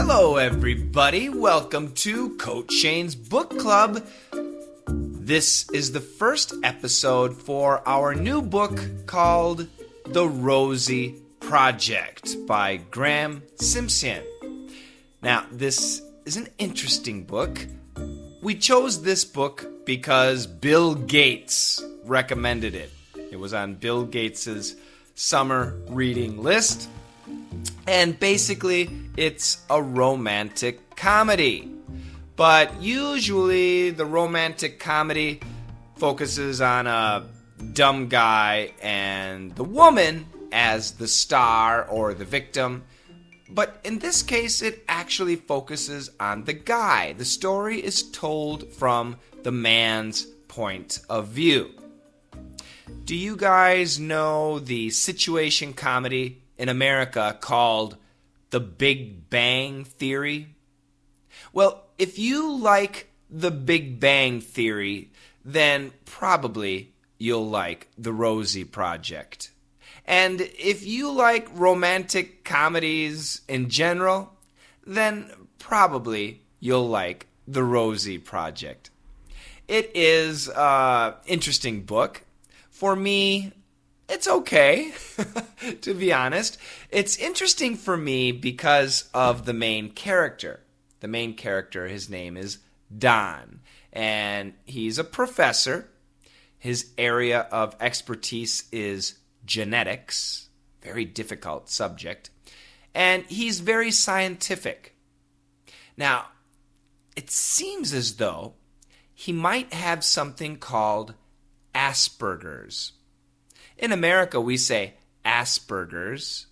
Hello, everybody. Welcome to Coach Shane's Book Club. This is the first episode for our new book called The Rosie Project by Graham Simpson. Now, this is an interesting book. We chose this book because Bill Gates recommended it. It was on Bill Gates's summer reading list. And basically, it's a romantic comedy. But usually, the romantic comedy focuses on a dumb guy and the woman as the star or the victim. But in this case, it actually focuses on the guy. The story is told from the man's point of view. Do you guys know the situation comedy in America called The Big Bang Theory? Well, if you like The Big Bang Theory, then probably you'll like The Rosie Project. And if you like romantic comedies in general, then probably you'll like The Rosie Project. It is an interesting book. For me, it's okay, to be honest. It's interesting for me because of the main character. The main character, his name is Don, and he's a professor. His area of expertise is genetics, very difficult subject, and he's very scientific. Now, it seems as though he might have something called Asperger's. In America, we say Asperger's,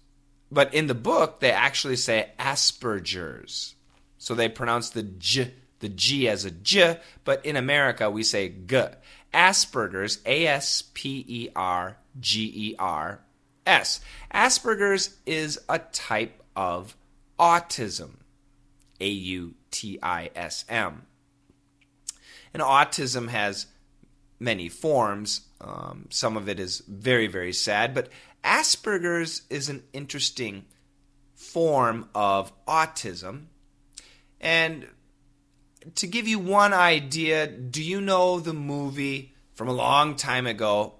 but in the book, they actually say Asperger's. So they pronounce the G as a J, but in America, we say G. Asperger's, A-S-P-E-R-G-E-R-S. Asperger's is a type of autism, A-U-T-I-S-M. And autism has many forms. Some of it is very, very sad, but Asperger's is an interesting form of autism. And to give you one idea, do you know the movie from a long time ago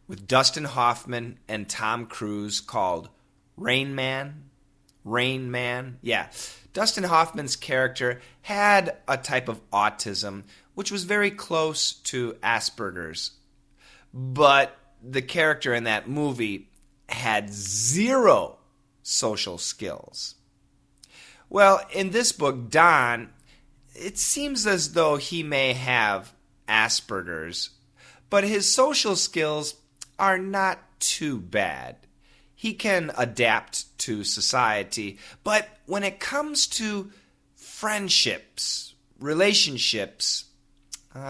with Dustin Hoffman and Tom Cruise called Rain Man? Rain Man? Yeah. Dustin Hoffman's character had a type of autism which was very close to Asperger's. But the character in that movie had zero social skills. Well, in this book, Don, it seems as though he may have Asperger's, but his social skills are not too bad. He can adapt to society, but when it comes to friendships, relationships,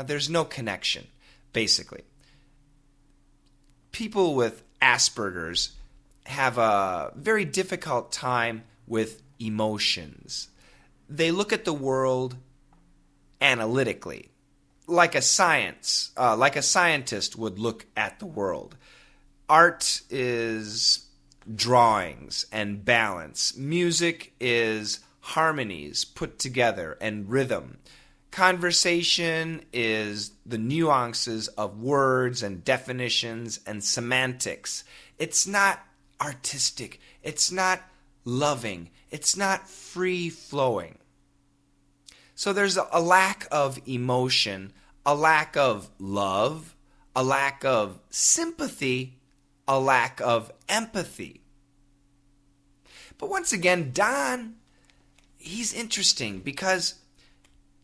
there's no connection, basically. People with Asperger's have a very difficult time with emotions. They look at the world analytically, like a scientist would look at the world. Art is drawings and balance. Music is harmonies put together and rhythm. Conversation is the nuances of words and definitions and semantics. It's not artistic. It's not loving. It's not free-flowing. So there's a lack of emotion, a lack of love, a lack of sympathy, a lack of empathy. But once again, Don, he's interesting because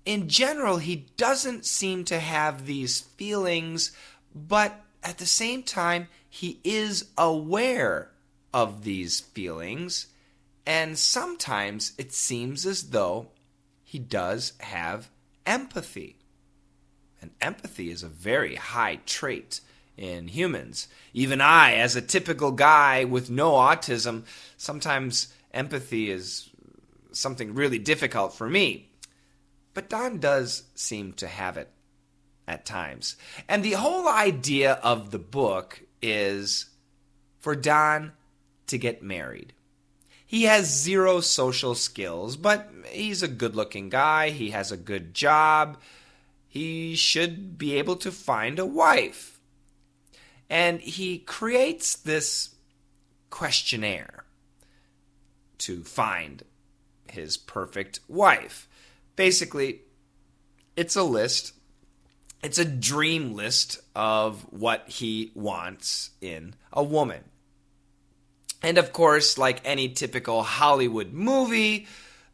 in general, he doesn't seem to have these feelings, but at the same time, he is aware of these feelings, and sometimes it seems as though he does have empathy. And empathy is a very high trait in humans. Even I, as a typical guy with no autism, sometimes empathy is something really difficult for me. But Don does seem to have it at times. And the whole idea of the book is for Don to get married. He has zero social skills, but he's a good-looking guy. He has a good job. He should be able to find a wife. And he creates this questionnaire to find his perfect wife. Basically, it's a list. It's a dream list of what he wants in a woman. And of course, like any typical Hollywood movie,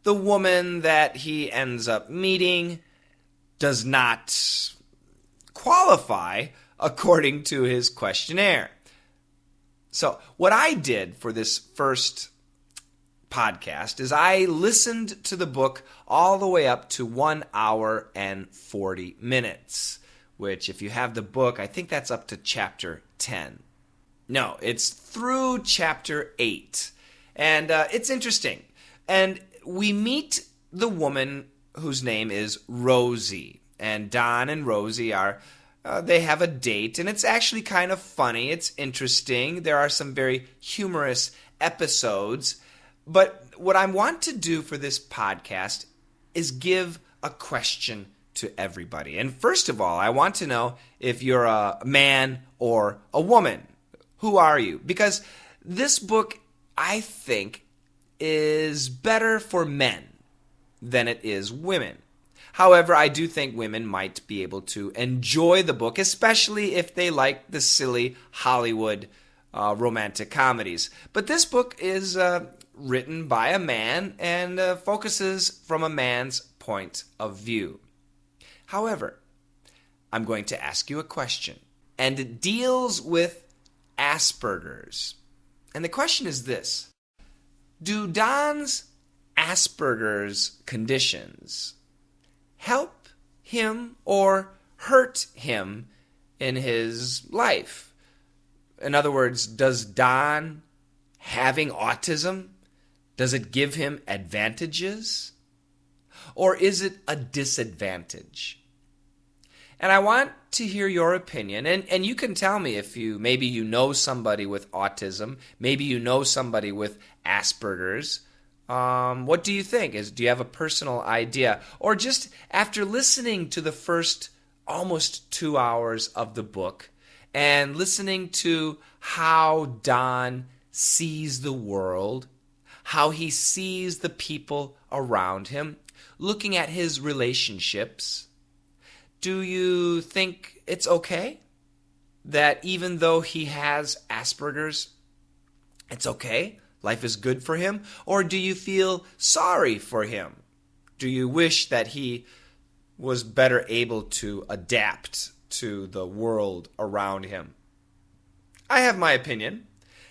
the woman that he ends up meeting does not qualify according to his questionnaire. So what I did for this first podcast is I listened to the book all the way up to 1 hour and 40 minutes, which if you have the book, I think that's up to chapter 10. No, it's through chapter 8. And it's interesting. And we meet the woman whose name is Rosie. And Don and Rosie they have a date, and it's actually kind of funny. It's interesting. There are some very humorous episodes. But what I want to do for this podcast is give a question to everybody. And first of all, I want to know if you're a man or a woman. Who are you? Because this book, I think, is better for men than it is women. However, I do think women might be able to enjoy the book, especially if they like the silly Hollywood romantic comedies. But this book is written by a man and focuses from a man's point of view. However, I'm going to ask you a question, and it deals with Asperger's. And the question is this: do Don's Asperger's conditions help him or hurt him in his life? In other words, does Don having autism, does it give him advantages? Or is it a disadvantage? And I want to hear your opinion, and you can tell me if maybe you know somebody with autism, maybe you know somebody with Asperger's. What do you think? Do you have a personal idea? Or just after listening to the first almost 2 hours of the book and listening to how Don sees the world, how he sees the people around him, looking at his relationships, do you think it's okay that even though he has Asperger's, it's okay? Life is good for him? Or do you feel sorry for him? Do you wish that he was better able to adapt to the world around him? I have my opinion,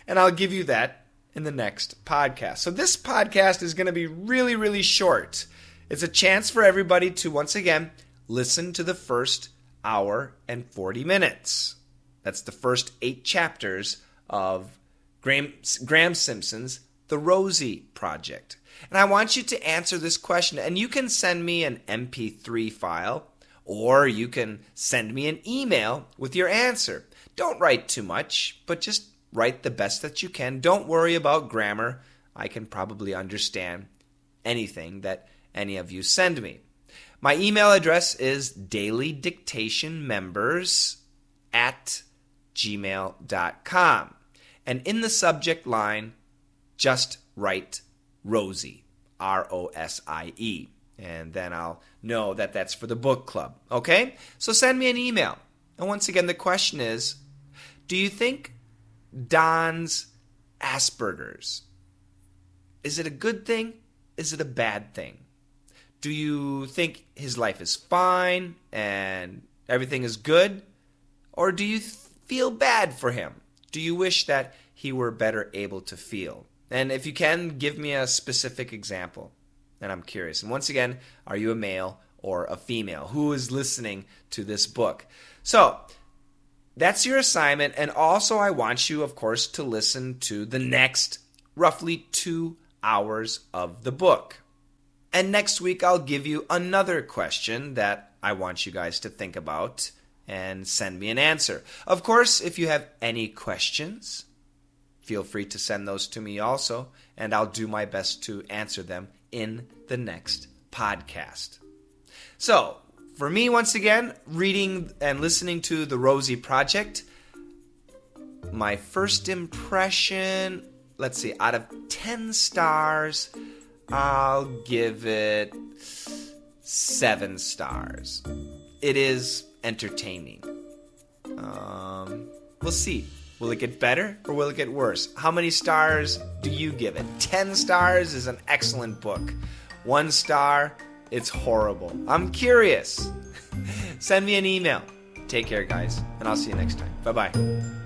and I'll give you that in the next podcast. So this podcast is going to be really, really short. It's a chance for everybody to, once again, listen to the first hour and 40 minutes. That's the first 8 chapters of Graham Simpson's The Rosie Project. And I want you to answer this question. And you can send me an MP3 file, or you can send me an email with your answer. Don't write too much, but just write the best that you can. Don't worry about grammar. I can probably understand anything that any of you send me. My email address is dailydictationmembers@gmail.com. And in the subject line, just write Rosie, Rosie. And then I'll know that that's for the book club. Okay? So send me an email. And once again, the question is, do you think Don's Asperger's, is it a good thing? Is it a bad thing? Do you think his life is fine and everything is good? Or do you feel bad for him? Do you wish that he were better able to feel? And if you can, give me a specific example. And I'm curious. And once again, are you a male or a female? Who is listening to this book? So, that's your assignment. And also I want you, of course, to listen to the next roughly 2 hours of the book. And next week, I'll give you another question that I want you guys to think about and send me an answer. Of course, if you have any questions, feel free to send those to me also, and I'll do my best to answer them in the next podcast. So, for me, once again, reading and listening to the Rosie Project, my first impression, let's see, out of 10 stars, I'll give it 7 stars. It is entertaining. We'll see. Will it get better or will it get worse? How many stars do you give it? 10 stars is an excellent book. 1 star, it's horrible. I'm curious. Send me an email. Take care, guys, and I'll see you next time. Bye-bye.